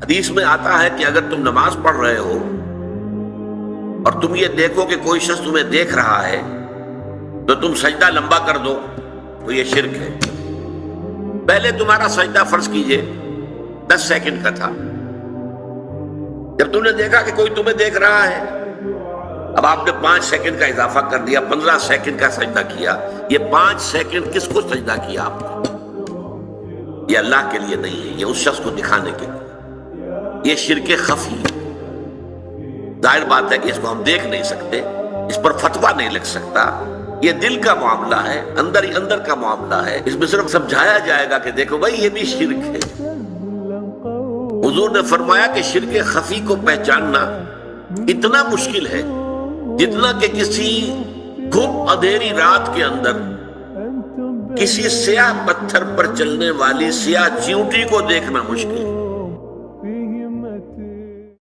حدیث میں آتا ہے کہ اگر تم نماز پڑھ رہے ہو اور تم یہ دیکھو کہ کوئی شخص تمہیں دیکھ رہا ہے تو تم سجدہ لمبا کر دو تو یہ شرک ہے۔ پہلے تمہارا سجدہ فرض کیجئے 10 سیکنڈ کا تھا، جب تم نے دیکھا کہ کوئی تمہیں دیکھ رہا ہے اب آپ نے 5 سیکنڈ کا اضافہ کر دیا، 15 سیکنڈ کا سجدہ کیا۔ یہ 5 سیکنڈ کس کو سجدہ کیا آپ نے؟ یہ اللہ کے لیے نہیں ہے، یہ اس شخص کو دکھانے کے لیے، یہ شرک خفی ہے۔ ظاہر بات ہے کہ اس کو ہم دیکھ نہیں سکتے، اس پر فتویٰ نہیں لگ سکتا، یہ دل کا معاملہ ہے، اندر ہی اندر کا معاملہ ہے، اس میں صرف سمجھایا جائے گا کہ دیکھو بھائی یہ بھی شرک ہے۔ حضور نے فرمایا کہ شرک خفی کو پہچاننا اتنا مشکل ہے جتنا کہ کسی گھم اندھیری رات کے اندر کسی سیاہ پتھر پر چلنے والی سیاہ چیونٹی کو دیکھنا مشکل ہے۔